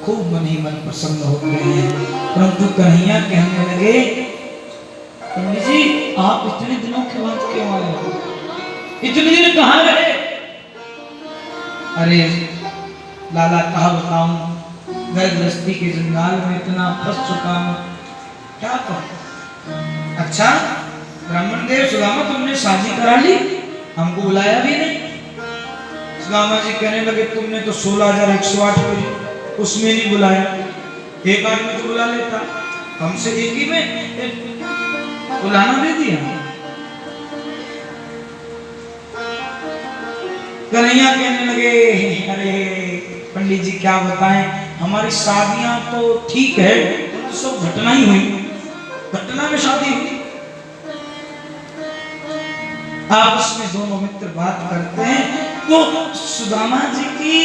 खूब मन ही मन प्रसन्न हो गए हैं। परंतु कन्हैया कहने लगे, पंडित जी आप इतने दिनों के बाद क्यों आए हो? इतने दिन कहाँ रहे? अरे लाला कहा बताऊं, घर गृहस्थी के जंजाल में इतना फंस चुका हूं, क्या कहूं। अच्छा ब्राह्मण देव सुदामा तुमने शादी करा ली, हमको बुलाया भी नहीं। सुदामा जी कहने लगे तुमने तो 16,108 करी, उसमें नहीं बुलाया, एक आदमी तो बुला लेता, हमसे एक ही में बुलाना दे दिया। कन्हैया कहने लगे अरे पंडित जी क्या बताएं, हमारी शादियां तो ठीक है तो सब घटना ही हुई, घटना में शादी हुई। आपस में दोनों मित्र बात करते हैं तो सुदामा जी की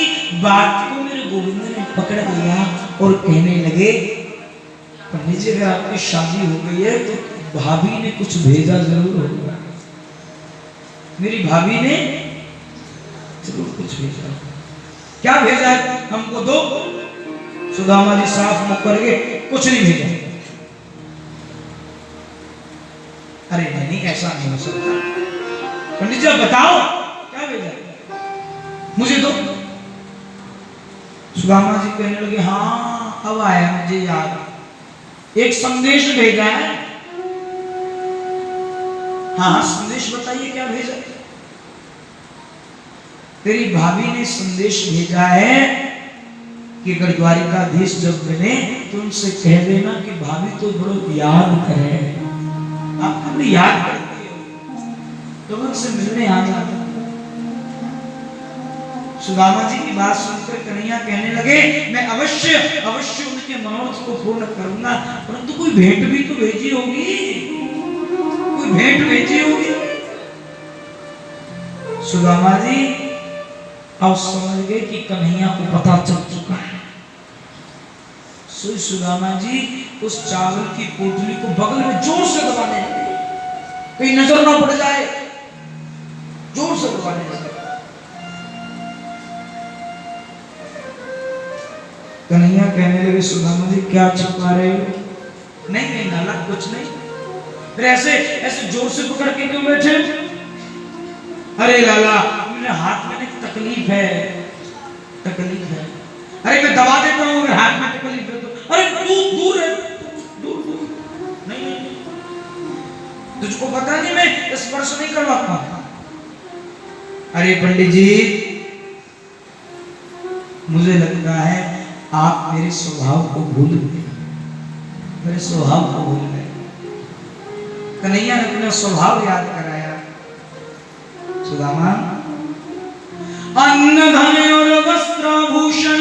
बात को मेरे गोविंद ने पकड़ लिया और कहने लगे पंडित जी अगर आपकी शादी हो गई है तो भाभी ने कुछ भेजा जरूर होगा, मेरी भाभी ने जरूर कुछ भेजा। क्या भेजा है हमको दो। सुदामा जी साफ मुख करके कुछ नहीं भेजा। अरे नहीं ऐसा नहीं हो सकता, पंडित जी बताओ क्या भेजा मुझे दो। सुदामा जी कहने लगे हाँ अब आया मुझे याद, एक संदेश भेजा है। हाँ संदेश बताइए क्या भेजा। तेरी भाभी ने संदेश भेजा है कि अगर द्वारिकाधीश जब मिले तो उनसे कह देना कि भाभी तो बड़ो याद करे, आप कभी याद करती हो तो उनसे मिलने आ जाता। सुदामा जी की बात सुनकर कन्हैया कहने लगे मैं अवश्य अवश्य उनके मनोरथ को पूर्ण करूंगा, परंतु कोई भेंट भी तो भेजी होगी, कोई भेंट भेजी होगी। सुदामा जी अब समझ गए कि कन्हैया को पता चल चुका है। सुदामा जी उस चावल की पोटली को बगल में जोर से दबाने लगे, कहीं नजर ना पड़ जाए, जोर से दबाने लगे। कन्हैया कहने लगे सुदामा जी क्या छुपा रहे हो? नहीं नहीं लाला कुछ नहीं। फिर ऐसे ऐसे जोर से पकड़ के क्यों बैठे? अरे लाला मेरे हाथ में एक तकलीफ है, तकलीफ है। अरे मैं दबा देता हूँ अगर हाथ में तकलीफ है तो। अरे दूर दूर है, दूर दूर नहीं नहीं तुझको पता नहीं मैं स्पर्श नहीं करवाता। अरे पंडित जी मुझे लगता है आप मेरे स्वभाव को भूल गए, मेरे स्वभाव को भूल गए। कन्हैया ने अपना स्वभाव याद कराया। सुदामा अन्न धन और वस्त्र भूषण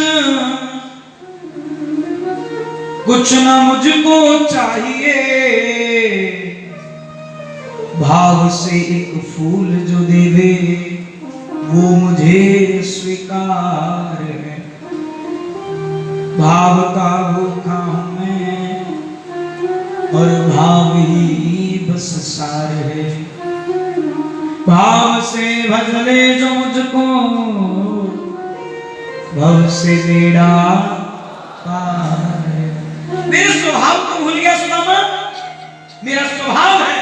कुछ न मुझको चाहिए, भाव से एक फूल जो देवे वो मुझे स्वीकार है। भाव का भूखा हूं मैं और भाव ही बस सार है। भाव से भजले जो मुझको भव से बेड़ा पार है। मेरे स्वभाव को भूल गया सुदामा, मेरा स्वभाव है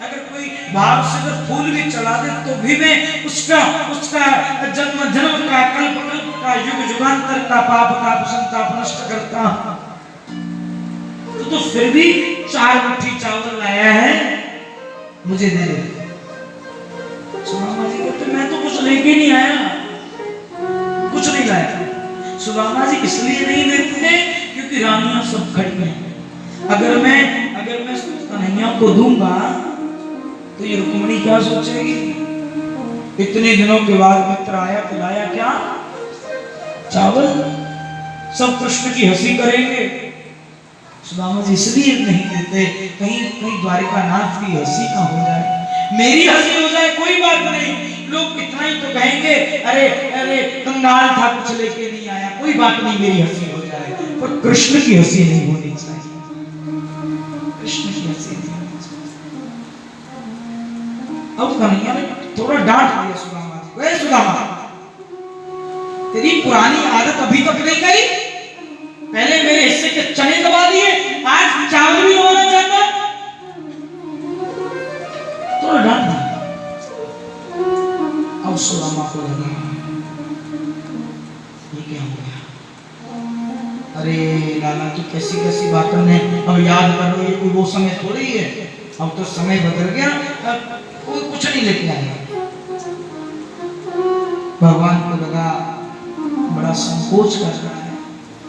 अगर कोई भाव से अगर फूल भी चला दे तो भी मैं उसका उसका जन्म जन्म का कल्प कल्प का युग युगांतर का पाप ताप संताप नष्ट करता हूं। तो फिर भी 4 मुट्ठी चावल लाया है मुझे दे दे। सुदामा जी कहते मैं तो कुछ लेके नहीं आया, कुछ नहीं लाया। सुदामा जी इसलिए नहीं देते क्योंकि रानियां सब खड़ी हैं। अगर मैं कन्हैया को दूंगा तो ये रुक्मिणी क्या सोचेगी? इतने दिनों के बाद मित्र आया तो लाया क्या? चावल। सब कृष्ण की हंसी करेंगे। सुदामा जी इसलिए नहीं देते कहीं कहीं द्वारिकानाथ की हंसी ना हो जाए, मेरी हंसी हो जाए कोई बात नहीं, लोग इतना ही तो कहेंगे अरे अरे कंगाल था कुछ लेके नहीं आया, कोई बात नहीं मेरी हंसी हो जाए, पर कृष्ण की हंसी नहीं होनी चाहिए, कृष्ण की हंसी नहीं होनी चाहिए। अब कन्हैया ने थोड़ा डांट दिया सुदामा जी को, सुदामा तेरी पुरानी आदत अभी तक नहीं गई, अरे लाला तू कैसी कैसी बातों ने अब याद कर रही है, कोई वो समय थोड़ी है, अब तो समय बदल गया, अब कोई कुछ नहीं लेके आया। भगवान को लगा बड़ा संकोच कर रहा है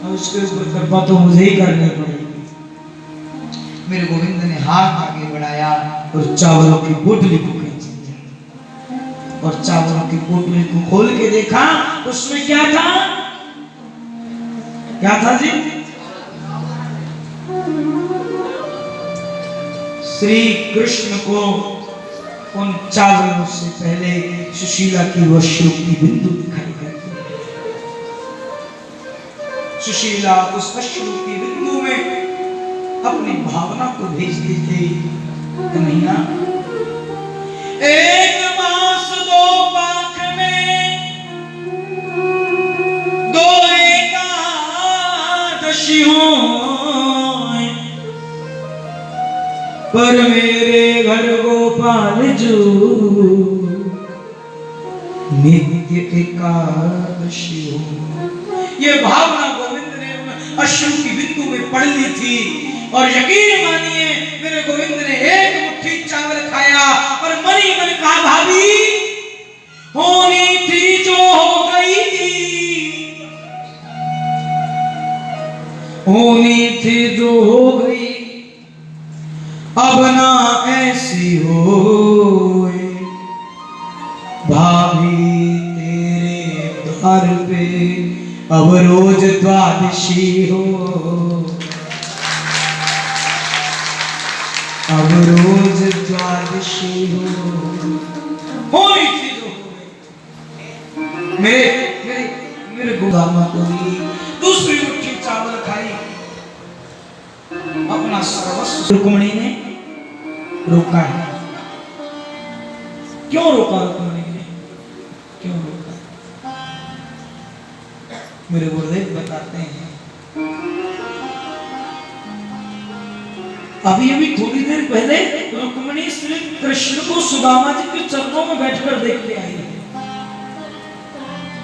और उसके ऊपर कृपा तो मुझे ही करनी पड़ेगी। मेरे गोविंद ने हाथ आगे बढ़ाया और चावलों की पोटली को खींची और चावलों की पोटली को खोल के देखा, उसमें क्या था? क्या था जी? श्री कृष्ण को उन चावलों से पहले सुशीला की वो अश्रु की बिंदु दिखाई देती है। सुशीला उस अश्रु की बिंदु में अपनी भावना को भेजती थी। कन्हैया एक मास दो पाख में दो एकादशी हो, पर मेरे घर गोपाल जो नित्य एकादशी हो। ये भावना गोविंद ने अश्रु की बिंदु में पढ़ ली थी और यकीन मानिए मेरे गोविंद ने एक मुट्ठी चावल खाया और मन ही मन कहा, भाभी होनी थी जो हो गई, होनी थी जो हो गई, अब ना ऐसी हो। भाभी तेरे द्वार पे अब रोज द्वादशी हो, अब रोज द्वादशी हो। होनी थी जो हो गई। मेरे मेरे मेरे गोदामा को दूसरी मुट्ठी चावल खाई, अपना सर्वस्व रुक्मिणी ने रोका है। क्यों रोका रुक्मिणी ने? क्यों रोका? मेरे गुरुदेव बताते हैं, अभी अभी थोड़ी देर पहले रुक्मिणी श्री कृष्ण को सुदामा जी के चरणों में बैठकर देखते आई है।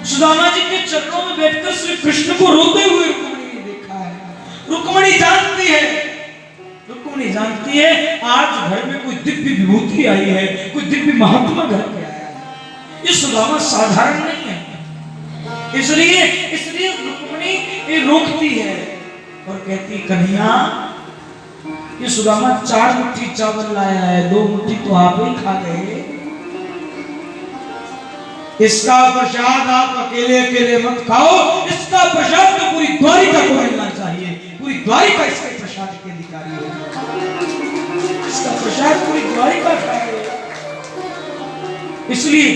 सुदामा जी के चरणों में बैठकर श्री कृष्ण को रोते हुए रुक्मिणी ने देखा है। रुक्मिणी जानती है, रुक्मिणी जानती है आज घर में कोई दिव्य विभूति आई है, कोई दिव्य महात्मा घर पे आया है। ये सुदामा साधारण नहीं है, इसलिए रुक्मिणी ये रोकती है और कहती, कन्हैया ये सुदामा 4 मुट्ठी चावल लाया है, 2 मुट्ठी तो आप ही खा गए, इसका प्रसाद आप अकेले अकेले मत खाओ, इसका प्रसाद तो पूरी द्वारिका को मिलना चाहिए, पूरी द्वारिका इसके प्रसाद के अधिकारी है, इसका प्रसाद पूरी द्वारिका खाए। इसलिए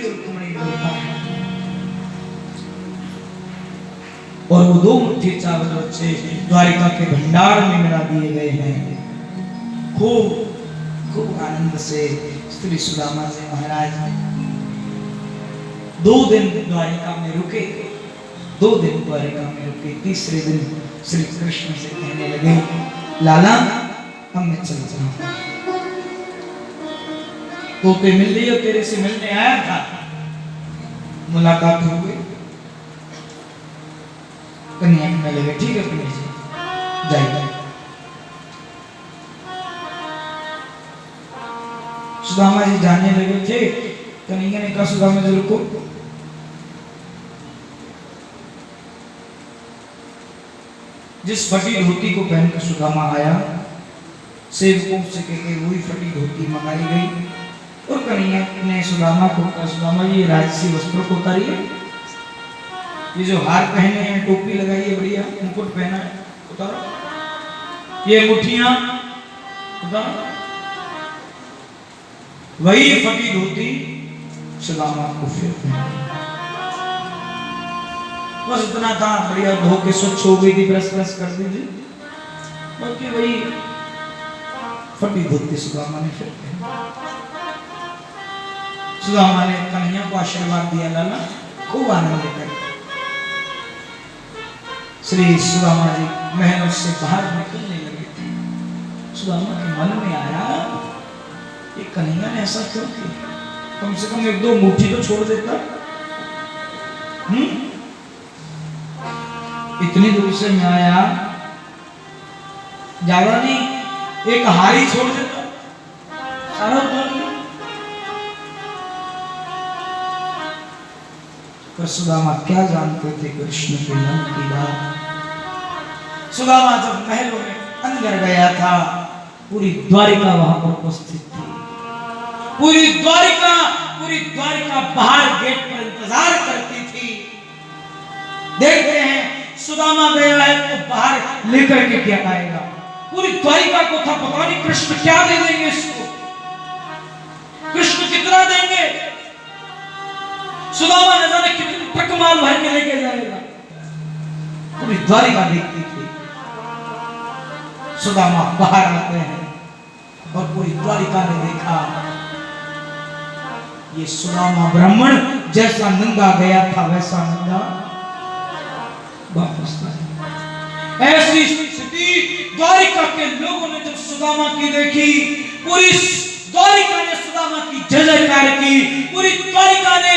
रुक्मिणी ने रोका है और वो 2 मुट्ठी चावल बच्चे द्वारिका के भंडार में मिला दिए गए हैं। खूब आनंद से श्री सुदामा जी महाराज 2 दिन द्वारिका में रुके, 2 दिन द्वारिका में रुके। तीसरे दिन श्री कृष्ण से कहने लगे, लाला अब मैं चल जाऊं, तो पे मिल रही हो, तेरे से मिलने आया था, मुलाकात हो गई। कन्हैया कहने लगे, ठीक है कन्हैया जी जाइए। सुदामा जी जाने लगे थे, कन्हैया ने कहा, सुदामा जी रुको, जिस फटी धोती को पहनकर सुदामा आया, सेवकों से कहकर वही फटी धोती मंगाई गई और कन्हैया ने सुदामा को कहा, सुदामा जी राजसी वस्त्रों को उतारिए, ये जो हार पहने हैं, टोपी लगाई है, बढ़िया मुकुट पहना है, उतारो, ये मुट्ठियां उतारो। वही फटी धोती सुदामा को फिर बस इतना था, बढ़िया धो के स्वच्छ हो गई थी, ब्रश कर दी थी, बाकी वही फटी धोती सुदामा ने फिर सुदामा ने कन्हैया को आशीर्वाद दिया, लाला खूब आनंद लेकर श्री सुदामा जी महल से बाहर निकलने लगे थे। सुदामा के मन में आया, ये कन्हैया ने ऐसा क्यों किया, कम से कम 1-2 मुट्ठी तो छोड़ देता। इतनी दूर से मैं आया, जागा नहीं, एक हारी छोड़ देता सारा उतार लिया। पर सुदामा क्या जानते थे कृष्ण के मन की बात। सुदामा जब महलों में अंदर गया था, पूरी द्वारिका वहां पर उपस्थित थी। पूरी द्वारिका बाहर गेट पर इंतजार करती थी। देखते हैं सुदामा गया है तो बाहर लेकर के क्या आएगा। पूरी द्वारिका को था पता नहीं कृष्ण क्या दे देंगे इसको, कृष्ण कितना देंगे, सुदामा न जाने कितनी ट्रक माल भर के लेके जाएगा। पूरी द्वारिका देखती थी। सुदामा बाहर आते हैं और पूरी द्वारिका ने देखा ये सुदामा ब्राह्मण जैसा नंगा गया था वैसा नंगा वापस आया। ऐसी स्थिति द्वारिका के लोगों ने जब सुदामा की देखी, पूरी द्वारिका ने सुदामा की जय जयकार की। पूरी द्वारिका ने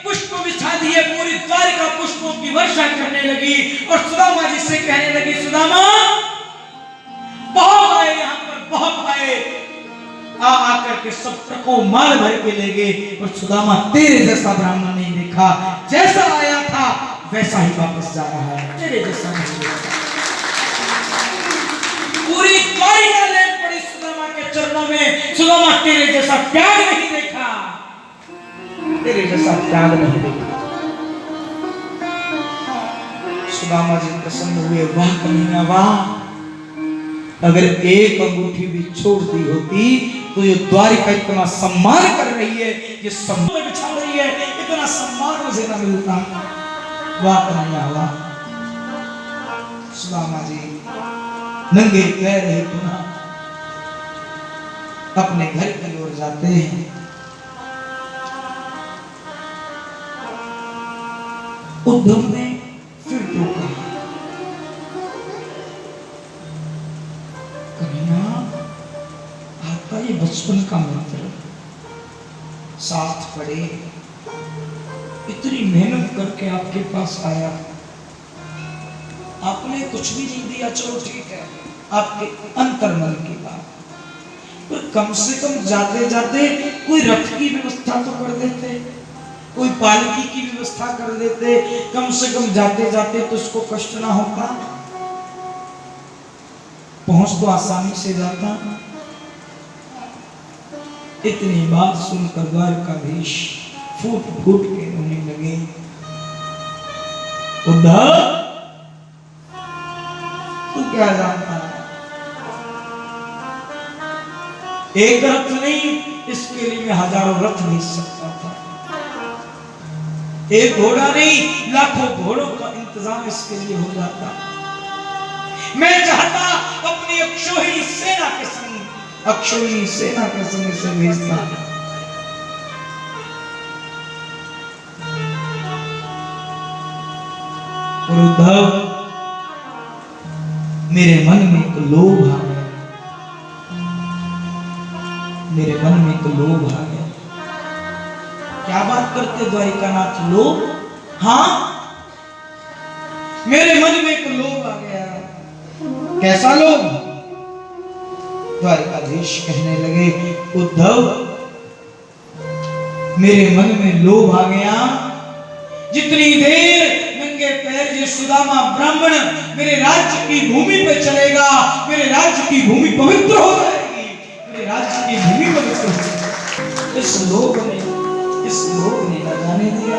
पुष्प बिछा दिए, पूरी द्वारिका पुष्पों की वर्षा करने लगी और सुदामा जी से कहने लगी, सुदामा बहुत आए, यहाँ पर बहुत आए, आकर के सब ट्रकों माल भर के ले गए और सुदामा तेरे जैसा ब्राह्मण नहीं देखा, जैसा आया था वैसा ही वापस जा रहा है, तेरे जैसा नहीं। पूरी द्वारिका ले पड़ी सुदामा के चरणों में, सुदामा तेरे जैसा त्याग नहीं देखा, तेरे जैसा त्याग नहीं देखा। सुदामा जी प्रसन्न हुए, वाह कन्हैया वाह, अगर एक अंगूठी भी छोड़ दी होती तो ये द्वारिका इतना सम्मान कर रही है, ये सम्मान बिछा रही है, इतना सम्मान मुझे ना मिलता। वाह कन्हैया वाह। सुदामा जी नंगे पैर ही पुनः अपने घर की ओर जाते हैं। उद्धव ने फिर टोका, आपका ये बचपन का मित्र साथ पढ़े, इतनी मेहनत करके आपके पास आया, आपने कुछ भी नहीं दिया, चलो ठीक है आपके अंतर्मन की बात, पर कम से कम जाते जाते कोई रथ की व्यवस्था तो कर देते, कोई पालकी की व्यवस्था कर देते, कम से कम जाते जाते तो उसको कष्ट ना होता, पहुंच तो आसानी से जाता। इतनी बात सुनकर द्वारकाधीश फूट फूट के रोने लगे। उद्धव तू क्या जानता है, एक रथ नहीं, इसके लिए मैं हजारों रथ नहीं सकता था, एक घोड़ा नहीं लाखों घोड़ों का इंतजाम इसके लिए हो जाता। मैं चाहता अपनी अक्षौहिणी सेना के संग से भेजता। और उद्धव मेरे मन में एक लोभ आ गया, मेरे मन में एक लोभ आ गया। क्या बात करते द्वारिकानाथ, लोभ? हाँ, मेरे मन में एक लोभ आ गया। कैसा लोभ? द्वारिकाधीश कहने लगे, उद्धव मेरे मन में लोभ आ गया, जितनी देर नंगे पैर ये सुदामा ब्राह्मण मेरे राज्य की भूमि पे चलेगा, मेरे राज्य की भूमि पवित्र हो जाएगी, मेरे राज्य की भूमि पवित्र हो जाएगी। इस लोभ ने न जाने दिया।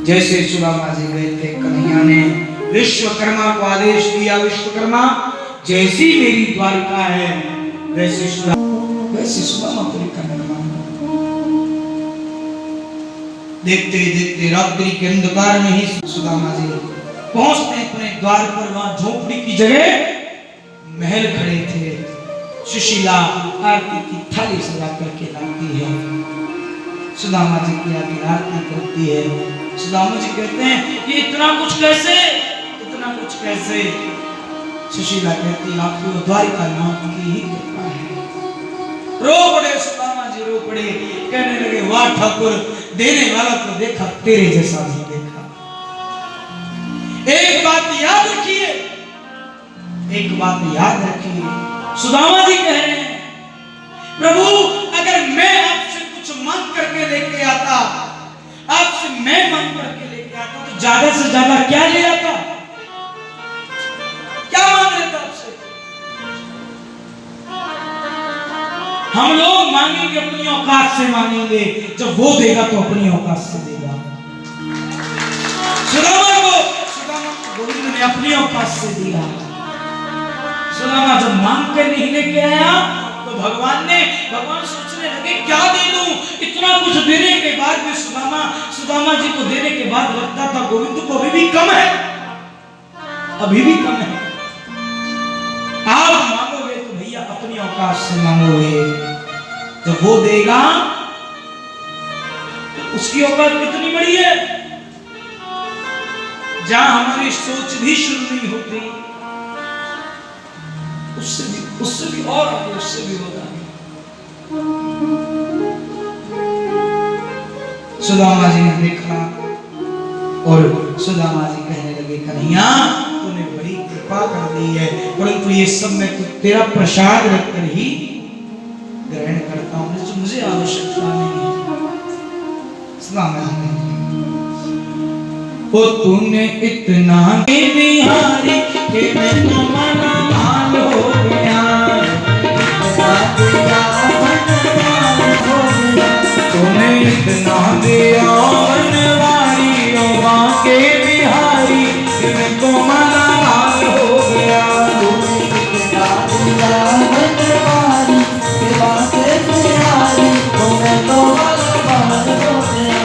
जैसे सुदामा जी गए थे, कन्हैया ने विश्वकर्मा को आदेश दिया, विश्वकर्मा जैसी मेरी द्वारिका है वैसे सुदामापुरी का निर्माण। देखते देखते रात्रि के अंधकार में ही सुदामा जी पहुंचते अपने द्वार पर। वहां झोपड़ी की जगह महल खड़े थे। सुशीला आरती की थाली सजा करके लाती है, सुदामा जी की आगे आरती करती है। सुदामा जी कहते हैं ये इतना कुछ कैसे, इतना कुछ कैसे? सुशीला कहती है आपकी द्वारिका नाथ की ही कृपा है। रो पड़े सुदामा जी, रो पड़े, कहने लगे वाह ठाकुर, देने वाला तो देखा, तेरे जैसा नहीं देखा। एक बात याद रखिए, एक बात याद रखिए, सुदामा जी कह रहे हैं प्रभु अगर मैं आपसे कुछ मांग करके लेके आता, आपसे मैं मांग करके लेके आता तो ज्यादा से ज्यादा क्या ले आता, क्या मांग लेता आपसे? हम लोग मांगेंगे अपनी औकात से मांगेंगे, जब वो देगा तो अपनी औकात से देगा। सुदामा को गोविंद ने अपनी औकात से दिया। सुदामा जब मांग कर नहीं लेके आया तो भगवान सोचने लगे क्या दे दूं, इतना कुछ देने के बाद भी सुदामा जी को देने के बाद लगता था गोविंद को अभी भी कम है, अभी भी कम है। आप मांगोगे तो भैया अपनी औकात से मांगोगे, तो वो देगा तो उसकी औकात कितनी बड़ी है, जहां हमारी सोच भी शुरू नहीं होती, उससे भी और आगे, उससे भी होगा। सुदामा जी ने देखा और सुदामा जी कहने लगे कन्हैया तूने बड़ी कृपा कर दी है, परंतु ये सब मैं तो तेरा प्रसाद रखकर ही ग्रहण करता हूं, मुझे आवश्यकता नहीं है। सुदामा जी ओ तूने इतना बिहारी कि मैं तो मना मान हो गया, तूने इतना दिया बनवारी ओ बांके बिहारी कि मैं तो मना मान हो गया, तूने इतना दिया बनवारी कि बांके बिहारी ओ मैं तो मना मान हो गया।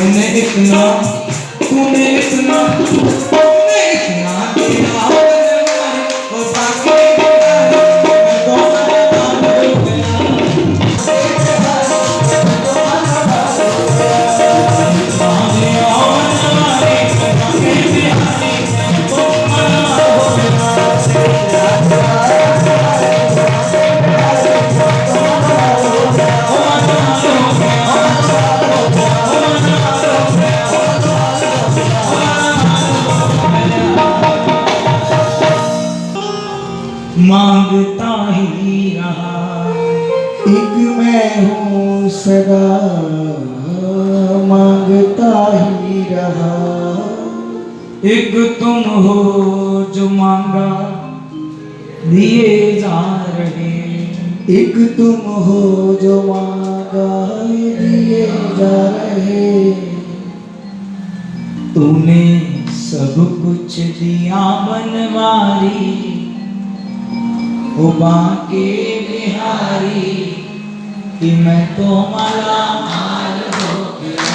तूने इतना दिया और बाकी मांगता ही रहा। एक मैं हूँ सदा मांगता ही रहा। एक तुम हो जो मांगा दिए जा रहे। एक तुम हो जो मांगा दिए जा रहे। तूने सब कुछ दिया बनवारी ओ बाके बिहारी कि मैं तो माला माल हो गया।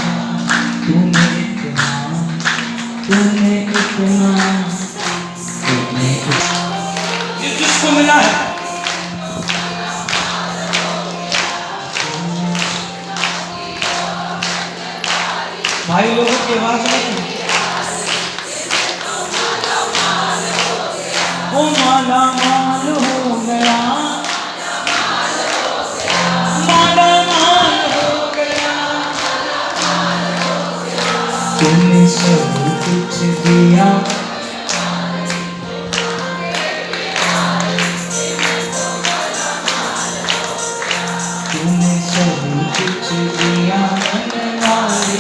तूने इतना ये किसको मिला है? भाई लोगों की आवाज नहीं। ओ माला माल हो गया, माला माल हो गया। तूने सब कुछ दिया तूने सब कुछ दिया बनवारी।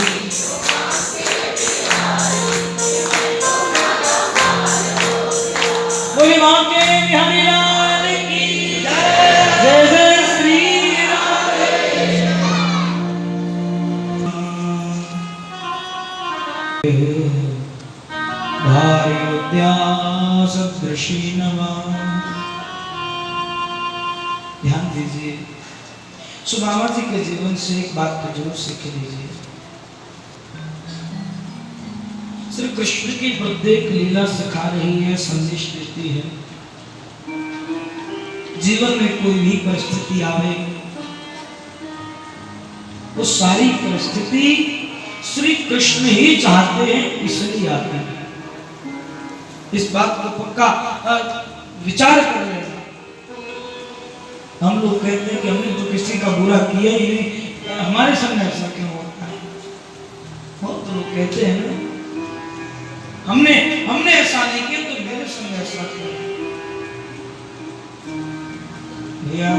बोली माँ के बिहारी लाल की जय जय श्री भार्योद्या सदृशी नवा। ध्यान दीजिए, सुदामा जी के जीवन से एक बात को जरूर सीख लीजिए। श्री कृष्ण की प्रत्येक लीला सिखा रही है, संदेश देती है। जीवन में कोई भी परिस्थिति आवे, वो सारी परिस्थिति श्री कृष्ण ही चाहते हैं इसलिए आती है। इस बात को पक्का विचार कर लेना। हम लोग कहते हैं कि हमने तो किसी का बुरा किया ही नहीं, हमारे संग ऐसा क्यों होता है? बहुत लोग कहते हैं ना, हमने ऐसा नहीं किया तो मेरे संग ऐसा किया। भैया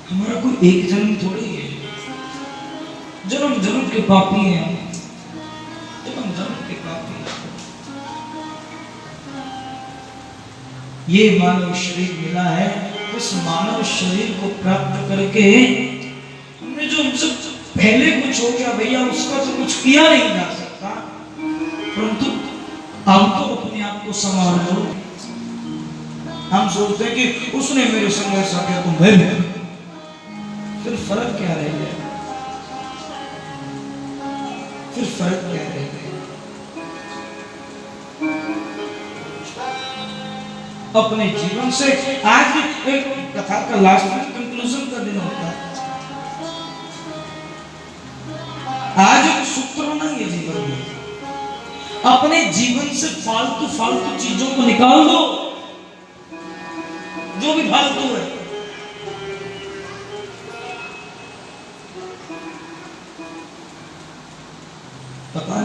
हमारा कोई एक जन्म थोड़ी है, जन्म जन्म के पापी हैं, जन्म जन्म के पापी हैं। ये मानव शरीर मिला है, उस मानव शरीर को प्राप्त करके हमने जो हमसे पहले कुछ हो गया भैया, उसका तो कुछ किया नहीं जा सकता, परंतु अब तो अपने आप को संभाल लो। हम सोचते हैं कि उसने मेरे संग ऐसा किया तो मैं भी, फिर फर्क क्या रह गया? फिर फर्क क्या रह गया? अपने जीवन से आज एक कथा का लास्ट में कंक्लूजन का दिन होता है। आज एक सूत्र होना है जीवन में, अपने जीवन से फालतू फालतू चीजों को निकाल दो, जो भी फालतू है। पता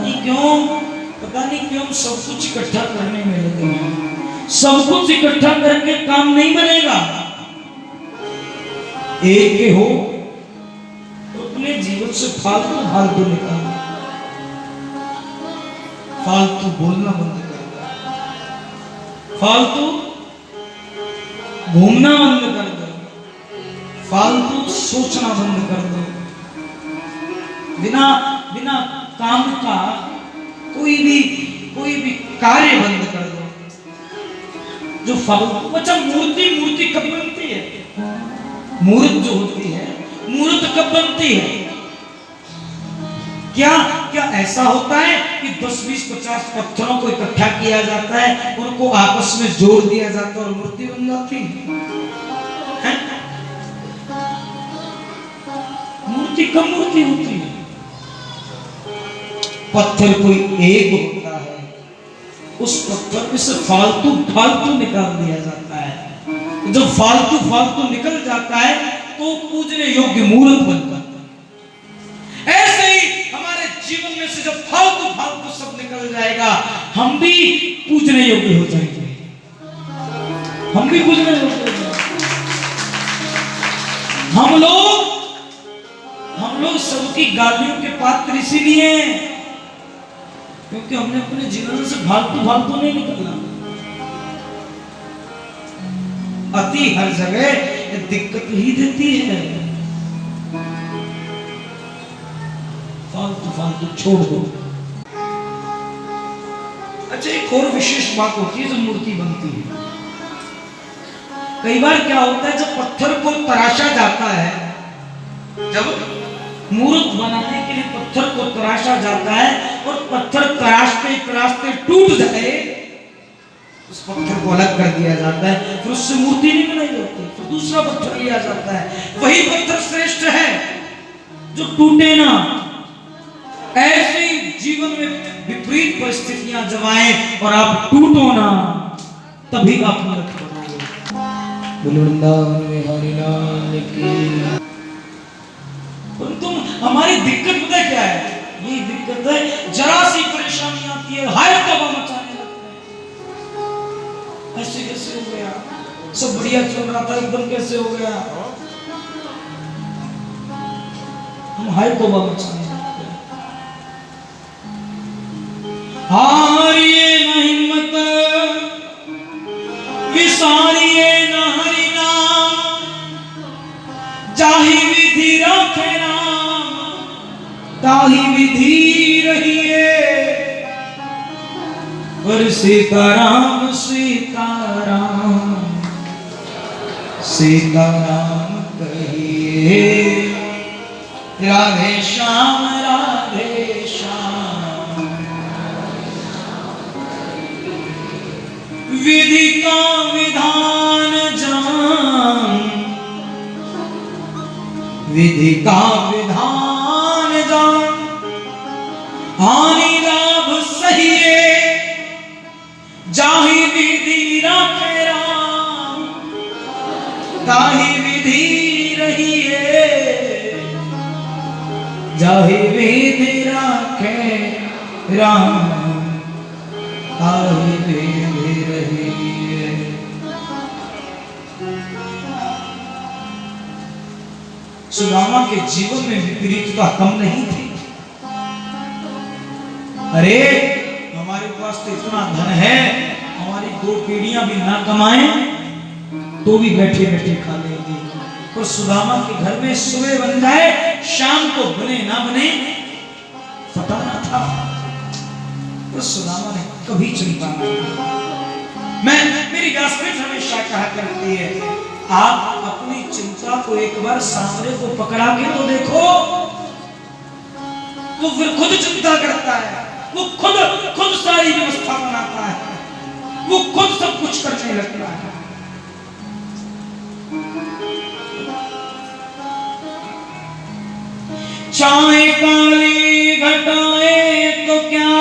नहीं क्यों सब कुछ इकट्ठा करने में लगे हैं। सब कुछ इकट्ठा करके काम नहीं बनेगा। एक के हो तो अपने जीवन से फालतू निकालो, फालतू बोलना बंद कर दो, फालतू घूमना बंद कर दो, फालतू सोचना बंद कर दो। बिना काम का कोई भी कार्य बंद कर दो जो फालतू। अच्छा, मूर्ति कब बनती है? मूर्त जो होती है मूर्त कब बनती है? क्या क्या ऐसा होता है कि 10, 20, 50 पत्थरों को इकट्ठा किया जाता है, उनको आपस में जोड़ दिया जाता है और मूर्ति बन जाती है? मूर्ति कब मूर्ति होती है? पत्थर कोई एक होता है, उस पत्थर में से फालतू फालतू निकाल दिया जाता है। जब फालतू फालतू निकल जाता है तो पूजने योग्य मूर्त बन जाता है। ऐसे ही हमारे जीवन में से जब फालतू फालतू सब निकल जाएगा, हम भी पूजने योग्य हो जाएंगे। हम भी पूजने योग्य हो जाएंगे। हम लोग सबकी गालियों के पात्र इसीलिए हैं क्योंकि हमने अपने जीवन से फालतू फालतू नहीं निकलना। अति हर जगह दिक्कत ही देती है। फालतू फालतू छोड़ दो। अच्छा, एक और विशेष बात होती है जब मूर्ति बनती है। कई बार क्या होता है, जब पत्थर को तराशा जाता है, जब मूर्त बनाने के लिए पत्थर को तराशा जाता है और पत्थर तराशते तराशते टूट जाए, उस पत्थर को अलग कर दिया जाता है, फिर उससे मूर्ति नहीं बनाई जाती, फिर दूसरा पत्थर लिया जाता है। वही पत्थर श्रेष्ठ है जो टूटे ना। ऐसे ही जीवन में विपरीत परिस्थितियां जब आए और आप टूटो ना, तभी आप मूर्त बनोगे। वृंदावन में हरि लाल की। तुम हमारी दिक्कत पता क्या है? यही दिक्कत है, जरा सी परेशानी आती है हाय तबाह मचाने लगते हैं। ऐसे कैसे हो गया? सब बढ़िया चल रहा था, एकदम कैसे हो गया? हम हाय तबाह मचाने लगते हैं। हारिए न हिम्मत, विसारिए न हरि नाम, जाहि विधि राखे ताहि विधि रहिए। और सीताराम सीताराम सीताराम कहिए, राधे श्याम राधे श्याम। विधि का विधान जान, विधि का विधान जान, हानि लाभ सहिए, जाहि विधि राखे राम, ताहि विधि रहिए। जाहि विधि राखे राम, ताहि विधि रहिए। सुदामा के जीवन में विपरीतता कम नहीं थी। अरे हमारे पास तो इतना धन है, हमारी 2 पीढ़ियां भी ना कमाएं तो भी बैठे बैठे खा लेंगे। और सुदामा के घर में सुबह बन जाए, शाम को बने ना बने पता ना था। तो सुदामा ने कभी चिंता नहीं की। मेरी गास्पिट हमेशा कहा करती है, आप अपनी चिंता को एक बार सामने को पकड़ा के तो देखो, वो फिर खुद चिंता करता है, वो खुद सारी व्यवस्था बनाता है, वो खुद सब कुछ करने लगता है। चाहे काली घटाए तो क्या,